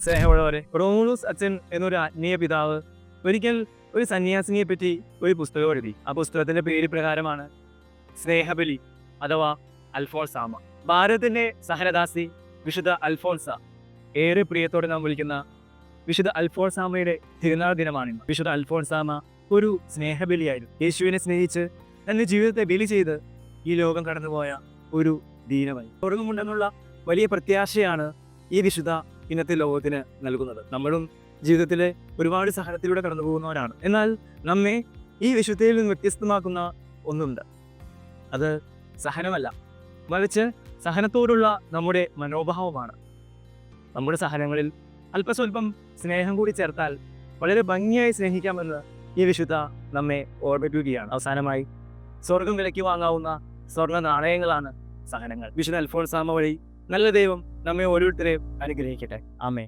സ്നേഹമുള്ളവരെ, റോമുലൂസ് അച്ഛൻ എന്നൊരു ആത്മീയ പിതാവ് ഒരിക്കൽ ഒരു സന്യാസിനിയെ പറ്റി ഒരു പുസ്തകം എഴുതി. ആ പുസ്തകത്തിന്റെ പേര് പ്രകാരമാണ് സ്നേഹബലി അഥവാ അൽഫോൺസാമ. ഭാരതത്തിന്റെ സഹനദാസി വിശുദ്ധ അൽഫോൺസ, ഏറെ പ്രിയത്തോടെ നാം വിളിക്കുന്ന വിശുദ്ധ അൽഫോൺസാമയുടെ തിരുനാൾ ദിനമാണിന്ന്. വിശുദ്ധ അൽഫോൺസാമ ഒരു സ്നേഹബലിയായിരുന്നു. യേശുവിനെ സ്നേഹിച്ച് തന്റെ ജീവിതത്തെ ബലി ചെയ്ത് ഈ ലോകം കടന്നുപോയ ഒരു ദീനമായി. സ്വർഗമുണ്ടെന്നുള്ള വലിയ പ്രത്യാശയാണ് ഈ വിശുദ്ധ ഇന്നത്തെ ലോകത്തിന് നൽകുന്നത്. നമ്മളും ജീവിതത്തിലെ ഒരുപാട് സഹനത്തിലൂടെ കടന്നു പോകുന്നവരാണ്. എന്നാൽ നമ്മെ ഈ വിശുദ്ധയിൽ നിന്ന് വ്യത്യസ്തമാക്കുന്ന ഒന്നുണ്ട്. അത് സഹനമല്ല, മറിച്ച് സഹനത്തോടുള്ള നമ്മുടെ മനോഭാവമാണ്. നമ്മുടെ സഹനങ്ങളിൽ അല്പസ്വല്പം സ്നേഹം കൂടി ചേർത്താൽ വളരെ ഭംഗിയായി സ്നേഹിക്കാമെന്ന് ഈ വിശുദ്ധ നമ്മെ ഓർമ്മിപ്പിക്കുകയാണ്. അവസാനമായി, സ്വർഗം വിലയ്ക്ക് വാങ്ങാവുന്ന സ്വർണ്ണ നാണയങ്ങളാണ് സഹനങ്ങൾ. വിശുദ്ധ അൽഫോൺസാമ വഴി നല്ല ദൈവം നമ്മെ ഓരോരുത്തരെയും അനുഗ്രഹിക്കട്ടെ. ആമേൻ.